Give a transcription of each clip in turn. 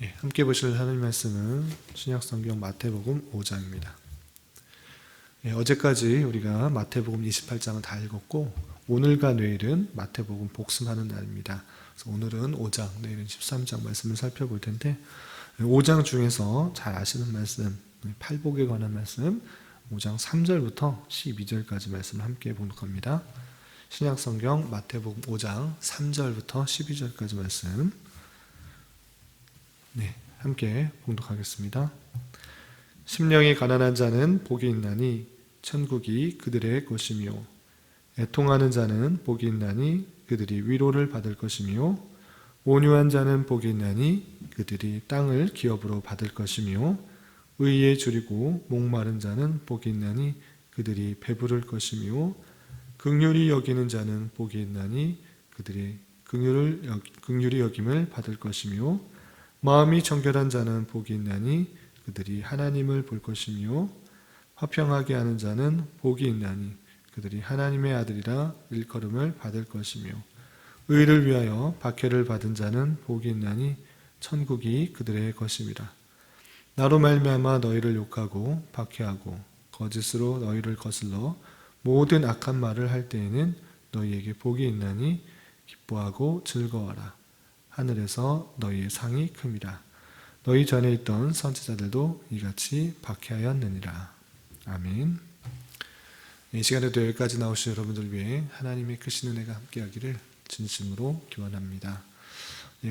함께 보실 하나님 말씀은 신약성경 마태복음 5장입니다. 어제까지 우리가 마태복음 28장을 다 읽었고 오늘과 내일은 마태복음 복습하는 날입니다. 그래서 오늘은 5장, 내일은 13장 말씀을 살펴볼 텐데 5장 중에서 잘 아시는 말씀, 팔복에 관한 말씀 5장 3절부터 12절까지 말씀을 함께 봉독합니다. 신약성경 마태복음 5장 3절부터 12절까지 말씀 함께 봉독하겠습니다. 심령이 가난한 자는 복이 있나니 천국이 그들의 것이며 애통하는 자는 복이 있나니 그들이 위로를 받을 것이며 온유한 자는 복이 있나니 그들이 땅을 기업으로 받을 것이며 의에 줄이고 목마른 자는 복이 있나니 그들이 배부를 것이며 긍휼히 여기는 자는 복이 있나니 그들이 긍휼히 여김을 받을 것이며 마음이 정결한 자는 복이 있나니 그들이 하나님을 볼 것이며 화평하게 하는 자는 복이 있나니 그들이 하나님의 아들이라 일컬음을 받을 것이며 의를 위하여 박해를 받은 자는 복이 있나니 천국이 그들의 것임이라. 나로 말미암아 너희를 욕하고 박해하고 거짓으로 너희를 거슬러 모든 악한 말을 할 때에는 너희에게 복이 있나니 기뻐하고 즐거워라. 하늘에서 너희의 상이 큼이라. 너희 전에 있던 선지자들도 이같이 박해하였느니라. 아멘. 이 시간에도 여기까지 나오신 여러분들 위해 하나님의 크신 은혜가 함께하기를 진심으로 기원합니다.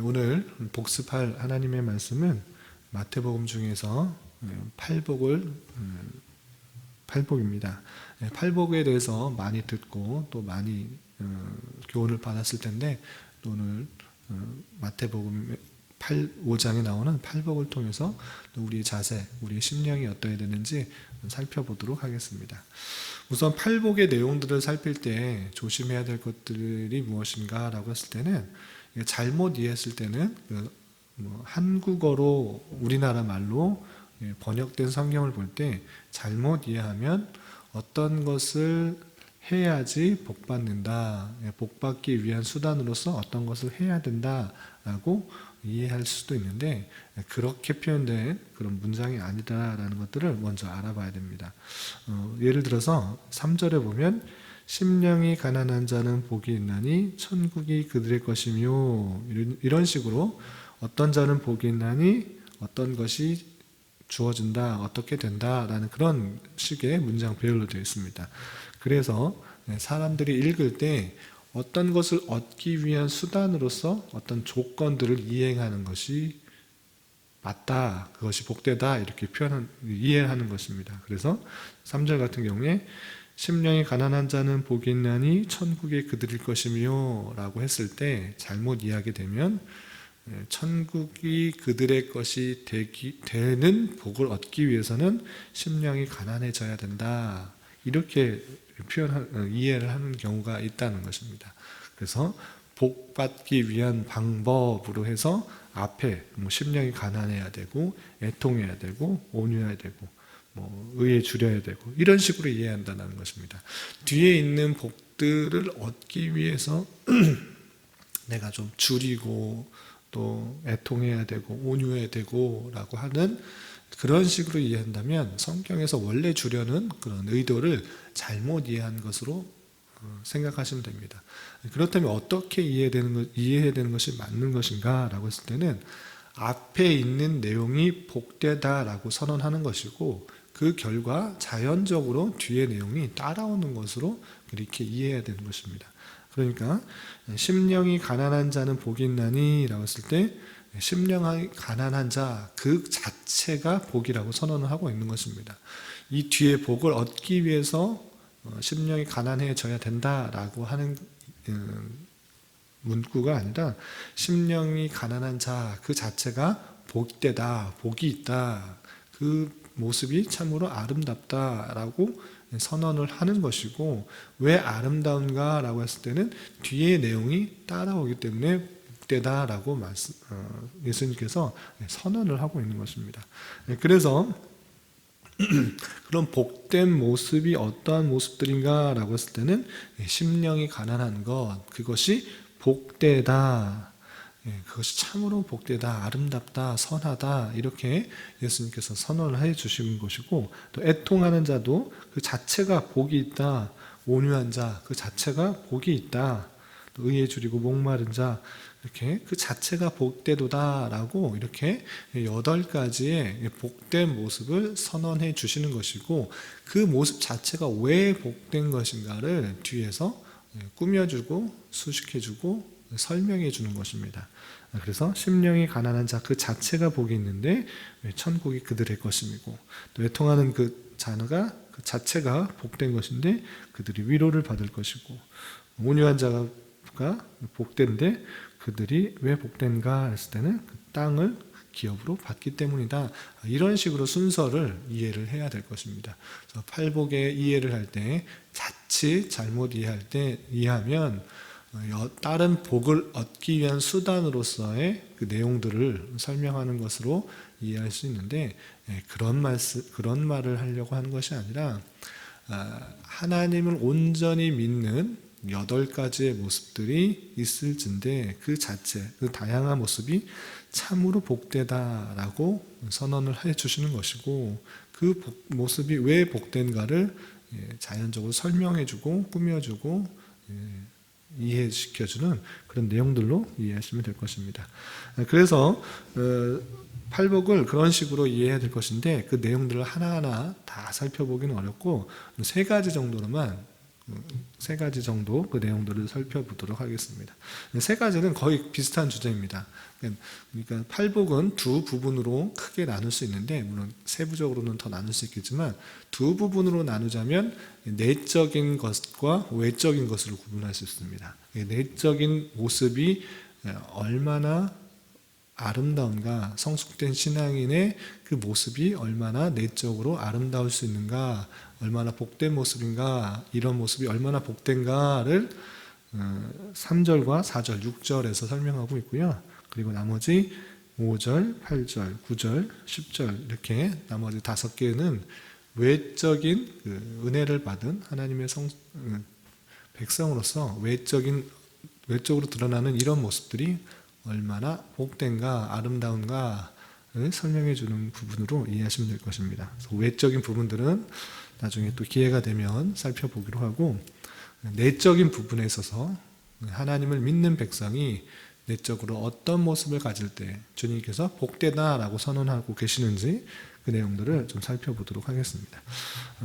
오늘 복습할 하나님의 말씀은 마태복음 중에서 팔복입니다. 팔복에 대해서 많이 듣고 또 많이 교훈을 받았을 텐데 오늘 마태복음 5장에 나오는 팔복을 통해서 우리의 자세, 우리의 심령이 어떠해야 되는지 살펴보도록 하겠습니다. 우선 팔복의 내용들을 살필 때 조심해야 될 것들이 무엇인가 라고 했을 때는 잘못 이해했을 때는 한국어로 우리나라 말로 번역된 성경을 볼 때 잘못 이해하면 어떤 것을 해야지 복받는다, 복받기 위한 수단으로서 어떤 것을 해야 된다라고 이해할 수도 있는데 그렇게 표현된 그런 문장이 아니다라는 것들을 먼저 알아봐야 됩니다. 예를 들어서 3절에 보면 심령이 가난한 자는 복이 있나니 천국이 그들의 것이며 이런 식으로 어떤 자는 복이 있나니 어떤 것이 주어진다, 어떻게 된다라는 그런 식의 문장 배열로 되어 있습니다. 그래서 사람들이 읽을 때 어떤 것을 얻기 위한 수단으로서 어떤 조건들을 이행하는 것이 맞다, 그것이 복되다 이렇게 이해하는 것입니다. 그래서 3절 같은 경우에 심령이 가난한 자는 복이 있나니 천국이 그들일 것이며 라고 했을 때 잘못 이해하게 되면 천국이 그들의 것이 되는 복을 얻기 위해서는 심령이 가난해져야 된다, 이렇게 이해를 하는 경우가 있다는 것입니다. 그래서 복받기 위한 방법으로 해서 앞에 심령이 가난해야 되고 애통해야 되고 온유해야 되고 의에 줄여야 되고 이런 식으로 이해한다는 것입니다. 뒤에 있는 복들을 얻기 위해서 내가 좀 줄이고 또 애통해야 되고 온유해야 되고 라고 하는 그런 식으로 이해한다면 성경에서 원래 주려는 그런 의도를 잘못 이해한 것으로 생각하시면 됩니다. 그렇다면 어떻게 이해해야 되는 것이 맞는 것인가 라고 했을 때는 앞에 있는 내용이 복되다라고 선언하는 것이고 그 결과 자연적으로 뒤에 내용이 따라오는 것으로 그렇게 이해해야 되는 것입니다. 그러니까 심령이 가난한 자는 복이 있나니 라고 했을 때 심령이 가난한 자 그 자체가 복이라고 선언을 하고 있는 것입니다. 이 뒤에 복을 얻기 위해서 심령이 가난해져야 된다라고 하는 문구가 아니라 심령이 가난한 자 그 자체가 복되다, 복이 있다, 그 모습이 참으로 아름답다라고 선언을 하는 것이고, 왜 아름다운가 라고 했을 때는 뒤에 내용이 따라오기 때문에 복되다라고 예수님께서 선언을 하고 있는 것입니다. 그래서 그런 복된 모습이 어떠한 모습들인가 라고 했을 때는 심령이 가난한 것, 그것이 복되다, 그것이 참으로 복되다, 아름답다, 선하다 이렇게 예수님께서 선언을 해 주신 것이고, 또 애통하는 자도 그 자체가 복이 있다, 온유한 자 그 자체가 복이 있다, 또 의에 줄이고 목마른 자 이렇게 그 자체가 복되도다라고 이렇게 8가지의 복된 모습을 선언해 주시는 것이고, 그 모습 자체가 왜 복된 것인가를 뒤에서 꾸며주고 수식해주고 설명해 주는 것입니다. 그래서 심령이 가난한 자 그 자체가 복이 있는데 천국이 그들의 것임이고, 또 애통하는 그 자가 그 자체가 복된 것인데 그들이 위로를 받을 것이고, 온유한 자가 복된데 그들이 왜 복된가 했을 때는 그 땅을 기업으로 받기 때문이다. 이런 식으로 순서를 이해를 해야 될 것입니다. 그래서 팔복의 이해를 할 때 자칫 잘못 이해하면 다른 복을 얻기 위한 수단으로서의 그 내용들을 설명하는 것으로 이해할 수 있는데, 그런 말을 하려고 하는 것이 아니라 하나님을 온전히 믿는 8가지의 모습들이 있을진데 그 자체, 그 다양한 모습이 참으로 복되다라고 선언을 해 주시는 것이고, 그 모습이 왜 복된가를 자연적으로 설명해 주고 꾸며주고 이해시켜주는 그런 내용들로 이해하시면 될 것입니다. 그래서 팔복을 그런 식으로 이해해야 될 것인데, 그 내용들을 하나하나 다 살펴보기는 어렵고 3가지 정도 그 내용들을 살펴보도록 하겠습니다. 3가지는 거의 비슷한 주제입니다. 그러니까 팔복은 두 부분으로 크게 나눌 수 있는데, 물론 세부적으로는 더 나눌 수 있겠지만 두 부분으로 나누자면 내적인 것과 외적인 것으로 구분할 수 있습니다. 내적인 모습이 얼마나 아름다운가, 성숙된 신앙인의 그 모습이 얼마나 내적으로 아름다울 수 있는가, 얼마나 복된 모습인가, 이런 모습이 얼마나 복된가를 3절과 4절, 6절에서 설명하고 있고요. 그리고 나머지 5절, 8절, 9절, 10절 이렇게 나머지 5개는 외적인 그 은혜를 받은 하나님의 백성으로서 외적으로 드러나는 이런 모습들이 얼마나 복된가, 아름다운가를 설명해 주는 부분으로 이해하시면 될 것입니다. 그래서 외적인 부분들은 나중에 또 기회가 되면 살펴보기로 하고, 내적인 부분에 있어서 하나님을 믿는 백성이 내적으로 어떤 모습을 가질 때 주님께서 복되다라고 선언하고 계시는지 그 내용들을 좀 살펴보도록 하겠습니다.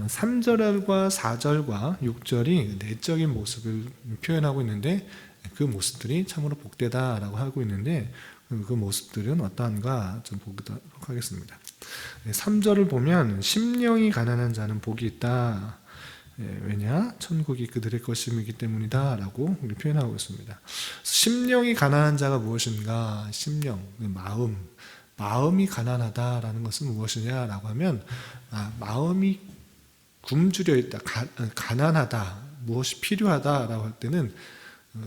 3절과 4절과 6절이 내적인 모습을 표현하고 있는데, 그 모습들이 참으로 복되다라고 하고 있는데, 그 모습들은 어떠한가 좀 보도록 하겠습니다. 3절을 보면 심령이 가난한 자는 복이 있다. 왜냐? 천국이 그들의 것임이기 때문이다 라고 표현하고 있습니다. 심령이 가난한 자가 무엇인가? 심령, 마음이 가난하다라는 것은 무엇이냐라고 하면, 마음이 굶주려 있다, 가난하다, 무엇이 필요하다라고 할 때는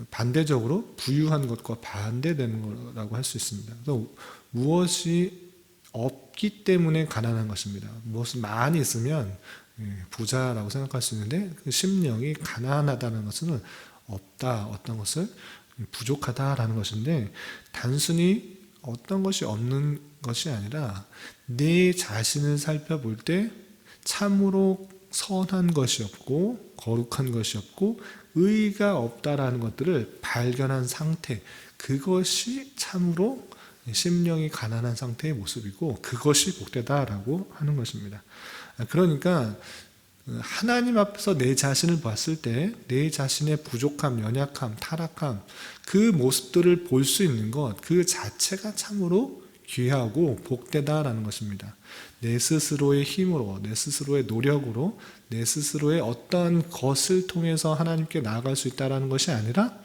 반대적으로 부유한 것과 반대되는 거라고 할 수 있습니다. 그래서 무엇이 없기 때문에 가난한 것입니다. 무엇이 많이 있으면 부자라고 생각할 수 있는데, 그 심령이 가난하다는 것은 없다, 어떤 것을 부족하다라는 것인데, 단순히 어떤 것이 없는 것이 아니라 내 자신을 살펴볼 때 참으로 선한 것이 없고 거룩한 것이 없고 의가 없다라는 것들을 발견한 상태, 그것이 참으로 심령이 가난한 상태의 모습이고 그것이 복되다라고 하는 것입니다. 그러니까 하나님 앞에서 내 자신을 봤을 때 내 자신의 부족함, 연약함, 타락함, 그 모습들을 볼 수 있는 것, 그 자체가 참으로 귀하고 복되다라는 것입니다. 내 스스로의 힘으로, 내 스스로의 노력으로, 내 스스로의 어떠한 것을 통해서 하나님께 나아갈 수 있다는 것이 아니라,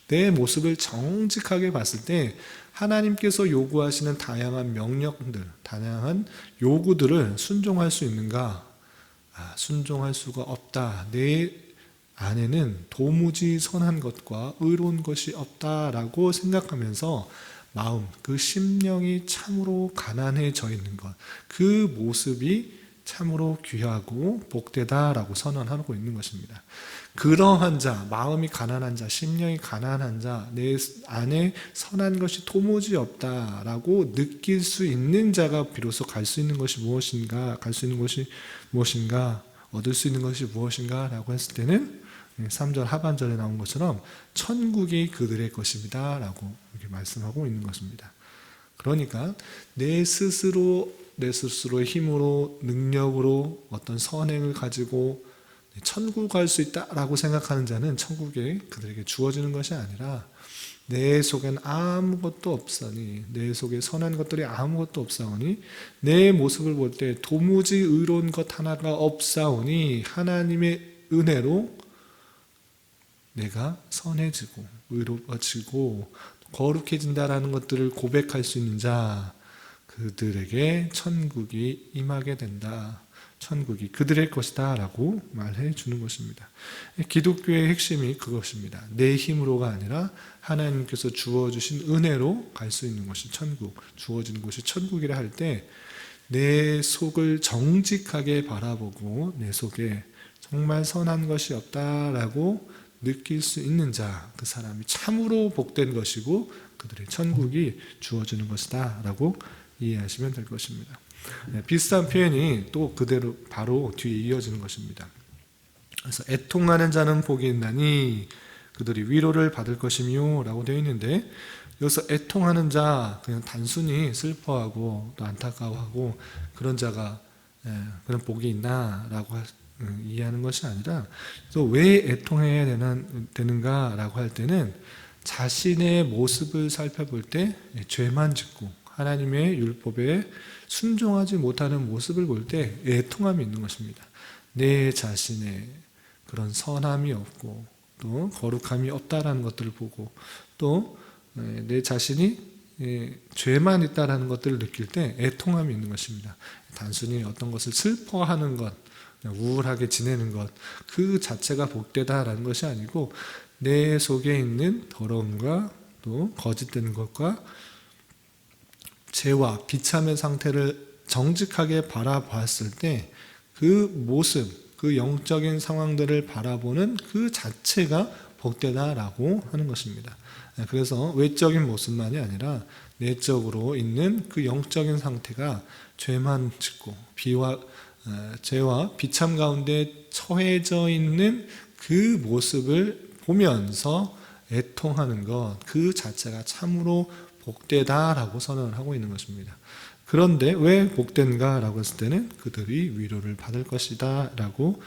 내 모습을 정직하게 봤을 때 하나님께서 요구하시는 다양한 명령들, 다양한 요구들을 순종할 수 있는가? 순종할 수가 없다. 내 안에는 도무지 선한 것과 의로운 것이 없다라고 생각하면서 마음, 그 심령이 참으로 가난해져 있는 것, 그 모습이 참으로 귀하고 복되다라고 선언하고 있는 것입니다. 그러한 자, 마음이 가난한 자, 심령이 가난한 자, 내 안에 선한 것이 도무지 없다라고 느낄 수 있는 자가 비로소 갈 수 있는 것이 무엇인가, 갈 수 있는 것이 무엇인가, 얻을 수 있는 것이 무엇인가 라고 했을 때는 3절 하반절에 나온 것처럼 천국이 그들의 것입니다 라고 이렇게 말씀하고 있는 것입니다. 그러니까 내 스스로의 힘으로, 능력으로 어떤 선행을 가지고 천국 갈 수 있다라고 생각하는 자는 천국에 그들에게 주어지는 것이 아니라 내 속엔 아무것도 없사니, 내 속에 선한 것들이 아무것도 없사오니, 내 모습을 볼 때 도무지 의로운 것 하나가 없사오니 하나님의 은혜로 내가 선해지고 의로워지고 거룩해진다라는 것들을 고백할 수 있는 자, 그들에게 천국이 임하게 된다. 천국이 그들의 것이다 라고 말해 주는 것입니다. 기독교의 핵심이 그것입니다. 내 힘으로가 아니라 하나님께서 주어주신 은혜로 갈 수 있는 것이 천국, 주어지는 것이 천국이라 할 때 내 속을 정직하게 바라보고 내 속에 정말 선한 것이 없다라고 느낄 수 있는 자, 그 사람이 참으로 복된 것이고 그들의 천국이 주어지는 것이다 라고 이해하시면 될 것입니다. 비슷한 표현이 또 그대로 바로 뒤에 이어지는 것입니다. 그래서 애통하는 자는 복이 있나니 그들이 위로를 받을 것이며 라고 되어 있는데, 여기서 애통하는 자, 그냥 단순히 슬퍼하고 또 안타까워하고 그런 자가 그런 복이 있나 라고 이해하는 것이 아니라, 또 왜 애통해야 되는가 라고 할 때는 자신의 모습을 살펴볼 때 죄만 짓고 하나님의 율법에 순종하지 못하는 모습을 볼 때 애통함이 있는 것입니다. 내 자신의 그런 선함이 없고 또 거룩함이 없다라는 것들을 보고 또 내 자신이 죄만 있다라는 것들을 느낄 때 애통함이 있는 것입니다. 단순히 어떤 것을 슬퍼하는 것, 우울하게 지내는 것, 그 자체가 복되다라는 것이 아니고 내 속에 있는 더러움과 또 거짓된 것과 죄와 비참의 상태를 정직하게 바라봤을 때 그 모습, 그 영적인 상황들을 바라보는 그 자체가 복되다라고 하는 것입니다. 그래서 외적인 모습만이 아니라 내적으로 있는 그 영적인 상태가 죄만 짓고 죄와 비참 가운데 처해져 있는 그 모습을 보면서 애통하는 것, 그 자체가 참으로 복되다라고 선언을 하고 있는 것입니다. 그런데 왜 복된가라고 했을 때는 그들이 위로를 받을 것이다 라고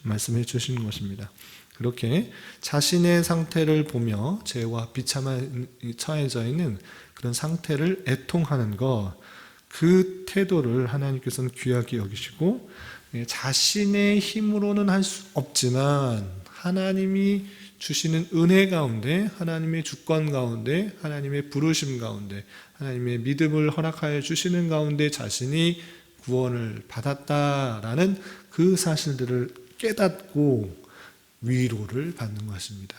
말씀해 주시는 것입니다. 그렇게 자신의 상태를 보며 죄와 비참에 처해져 있는 그런 상태를 애통하는 것, 그 태도를 하나님께서는 귀하게 여기시고, 자신의 힘으로는 할 수 없지만 하나님이 주시는 은혜 가운데, 하나님의 주권 가운데, 하나님의 부르심 가운데, 하나님의 믿음을 허락하여 주시는 가운데 자신이 구원을 받았다라는 그 사실들을 깨닫고 위로를 받는 것입니다.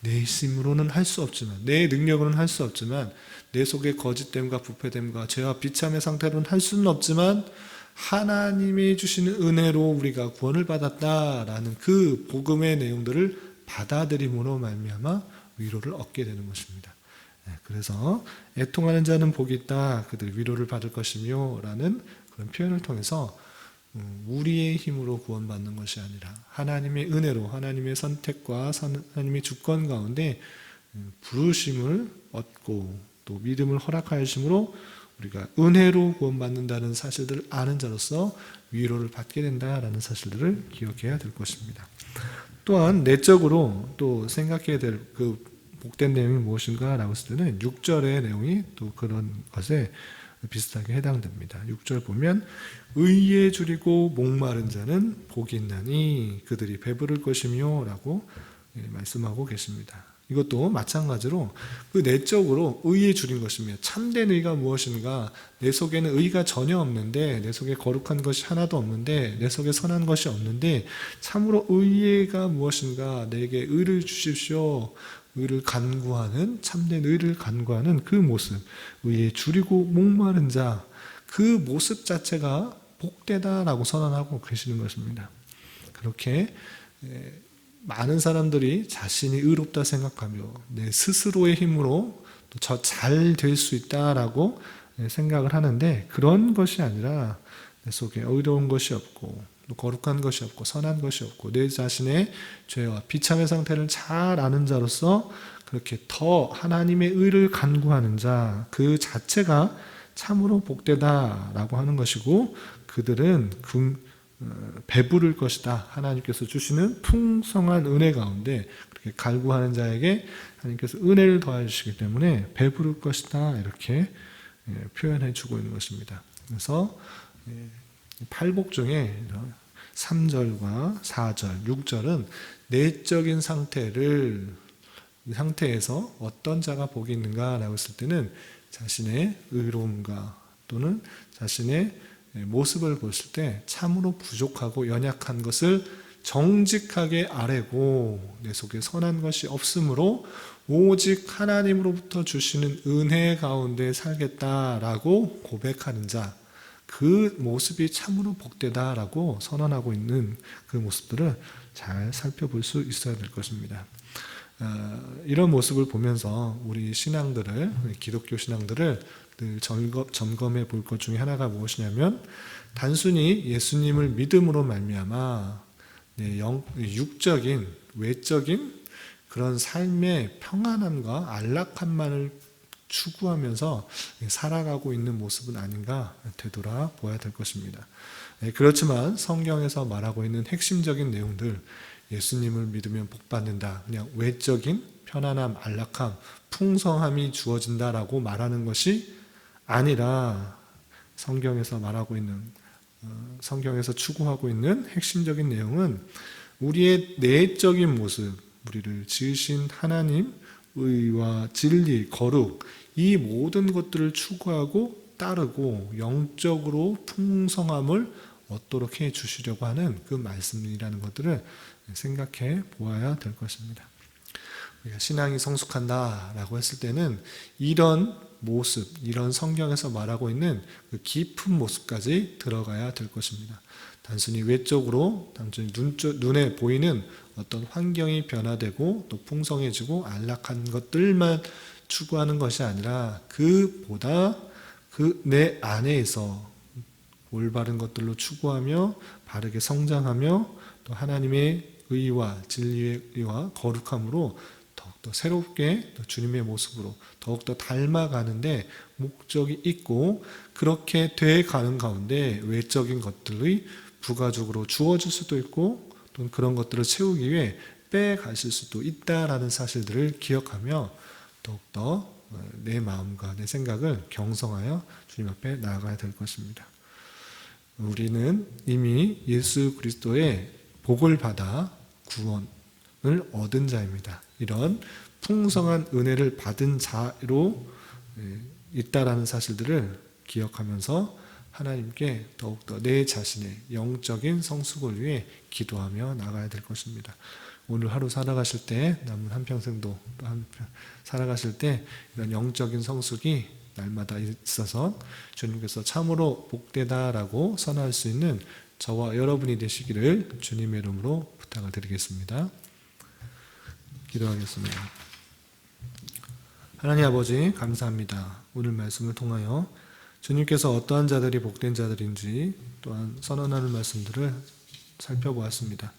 내 힘으로는 할 수 없지만, 내 능력으로는 할 수 없지만, 내 속에 거짓됨과 부패됨과 죄와 비참의 상태로는 할 수는 없지만 하나님이 주시는 은혜로 우리가 구원을 받았다라는 그 복음의 내용들을 받아들임으로 말미암아 위로를 얻게 되는 것입니다. 그래서 애통하는 자는 복이 있다, 그들 위로를 받을 것이며 라는 그런 표현을 통해서 우리의 힘으로 구원받는 것이 아니라 하나님의 은혜로, 하나님의 선택과 하나님의 주권 가운데 부르심을 얻고 또 믿음을 허락하심으로 우리가 은혜로 구원받는다는 사실들을 아는 자로서 위로를 받게 된다라는 사실들을 기억해야 될 것입니다. 또한 내적으로 또 생각해야 될 그 복된 내용이 무엇인가 라고 했을 때는 6절의 내용이 또 그런 것에 비슷하게 해당됩니다. 6절 보면 의에 줄이고 목마른 자는 복이 있나니 그들이 배부를 것이며 라고 말씀하고 계십니다. 이것도 마찬가지로 그 내적으로 의에 줄인 것이며, 참된 의가 무엇인가, 내 속에는 의가 전혀 없는데, 내 속에 거룩한 것이 하나도 없는데, 내 속에 선한 것이 없는데 참으로 의가 무엇인가, 내게 의를 주십시오, 의를 간구하는, 참된 의를 간구하는 그 모습, 의에 줄이고 목마른 자, 그 모습 자체가 복되다라고 선언하고 계시는 것입니다. 그렇게 많은 사람들이 자신이 의롭다 생각하며 내 스스로의 힘으로 저 잘 될 수 있다라고 생각을 하는데, 그런 것이 아니라 내 속에 의로운 것이 없고 또 거룩한 것이 없고 선한 것이 없고 내 자신의 죄와 비참의 상태를 잘 아는 자로서 그렇게 더 하나님의 의를 간구하는 자, 그 자체가 참으로 복되다라고 하는 것이고, 그들은 배부를 것이다. 하나님께서 주시는 풍성한 은혜 가운데 그렇게 간구하는 자에게 하나님께서 은혜를 더해 주시기 때문에 배부를 것이다, 이렇게 표현해 주고 있는 것입니다. 그래서 팔복 중에 3절과 4절, 6절은 내적인 상태에서 어떤 자가 복이 있는가라고 했을 때는 자신의 의로움과 또는 자신의 모습을 보실 때 참으로 부족하고 연약한 것을 정직하게 아뢰고 내 속에 선한 것이 없으므로 오직 하나님으로부터 주시는 은혜 가운데 살겠다라고 고백하는 자, 그 모습이 참으로 복되다라고 선언하고 있는 그 모습들을 잘 살펴볼 수 있어야 될 것입니다. 이런 모습을 보면서 우리 신앙들을, 기독교 신앙들을 늘 점검해 볼 것 중에 하나가 무엇이냐면, 단순히 예수님을 믿음으로 말미암아 육적인, 외적인 그런 삶의 평안함과 안락함만을 추구하면서 살아가고 있는 모습은 아닌가 되돌아보아야 될 것입니다. 그렇지만 성경에서 말하고 있는 핵심적인 내용들, 예수님을 믿으면 복받는다, 그냥 외적인 편안함, 안락함, 풍성함이 주어진다라고 말하는 것이 아니라 성경에서 말하고 있는, 성경에서 추구하고 있는 핵심적인 내용은 우리의 내적인 모습, 우리를 지으신 하나님, 의와 진리, 거룩, 이 모든 것들을 추구하고 따르고 영적으로 풍성함을 얻도록 해 주시려고 하는 그 말씀이라는 것들을 생각해 보아야 될 것입니다. 우리가 신앙이 성숙한다라고 했을 때는 이런 모습, 이런 성경에서 말하고 있는 그 깊은 모습까지 들어가야 될 것입니다. 단순히 외적으로, 단순히 눈에 보이는 어떤 환경이 변화되고 또 풍성해지고 안락한 것들만 추구하는 것이 아니라 그보다 그 내 안에서 올바른 것들로 추구하며 바르게 성장하며 또 하나님의 의와 진리의 의와 거룩함으로 더욱더 새롭게 주님의 모습으로 더욱더 닮아가는데 목적이 있고, 그렇게 돼가는 가운데 외적인 것들이 부가적으로 주어질 수도 있고 또 그런 것들을 채우기 위해 빼가실 수도 있다라는 사실들을 기억하며 더욱더 내 마음과 내 생각을 경성하여 주님 앞에 나아가야 될 것입니다. 우리는 이미 예수 그리스도의 복을 받아 구원을 얻은 자입니다. 이런 풍성한 은혜를 받은 자로 있다라는 사실들을 기억하면서 하나님께 더욱더 내 자신의 영적인 성숙을 위해 기도하며 나가야 될 것입니다. 오늘 하루 살아가실 때, 남은 한평생도 살아가실 때 이런 영적인 성숙이 날마다 있어서 주님께서 참으로 복되다라고 선할 수 있는 저와 여러분이 되시기를 주님의 이름으로 부탁을 드리겠습니다. 기도하겠습니다. 하나님 아버지, 감사합니다. 오늘 말씀을 통하여 주님께서 어떠한 자들이 복된 자들인지 또한 선언하는 말씀들을 살펴보았습니다.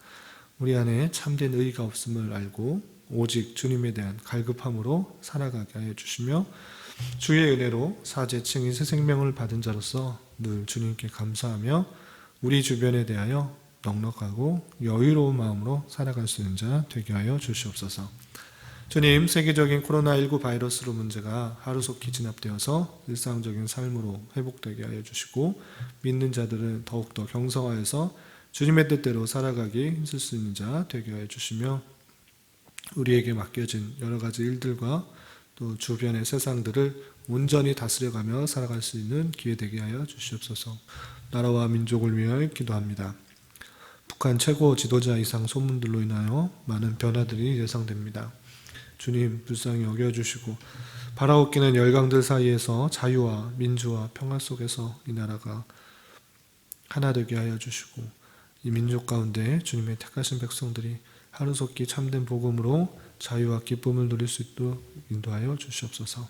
우리 안에 참된 의가 없음을 알고 오직 주님에 대한 갈급함으로 살아가게 하여 주시며, 주의 은혜로 사제층이 새 생명을 받은 자로서 늘 주님께 감사하며 우리 주변에 대하여 넉넉하고 여유로운 마음으로 살아갈 수 있는 자 되게 하여 주시옵소서. 주님, 세계적인 코로나19 바이러스로 문제가 하루속히 진압되어서 일상적인 삶으로 회복되게 하여 주시고, 믿는 자들은 더욱더 경성하여서 주님의 뜻대로 살아가기 힘쓸 수 있는 자 되게 하여 주시며, 우리에게 맡겨진 여러 가지 일들과 또 주변의 세상들을 온전히 다스려가며 살아갈 수 있는 기회 되게 하여 주시옵소서. 나라와 민족을 위하여 기도합니다. 북한 최고 지도자 이상 소문들로 인하여 많은 변화들이 예상됩니다. 주님, 불쌍히 여겨주시고 바라옵기는 열강들 사이에서 자유와 민주와 평화 속에서 이 나라가 하나 되게 하여 주시고 이 민족 가운데 주님의 택하신 백성들이 하루속히 참된 복음으로 자유와 기쁨을 누릴 수 있도록 인도하여 주시옵소서.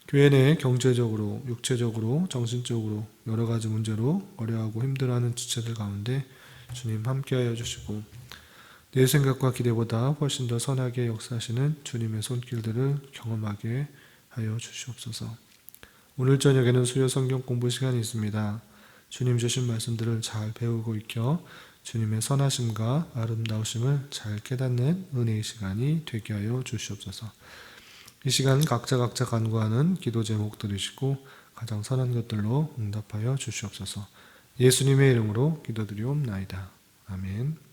교회 내 경제적으로, 육체적으로, 정신적으로 여러 가지 문제로 어려워하고 힘들어하는 지체들 가운데 주님 함께하여 주시고 내 생각과 기대보다 훨씬 더 선하게 역사하시는 주님의 손길들을 경험하게 하여 주시옵소서. 오늘 저녁에는 수요 성경 공부 시간이 있습니다. 주님 주신 말씀들을 잘 배우고 익혀 주님의 선하심과 아름다우심을 잘 깨닫는 은혜의 시간이 되게 하여 주시옵소서. 이 시간 각자 간구하는 기도 제목들이시고 가장 선한 것들로 응답하여 주시옵소서. 예수님의 이름으로 기도드리옵나이다. 아멘.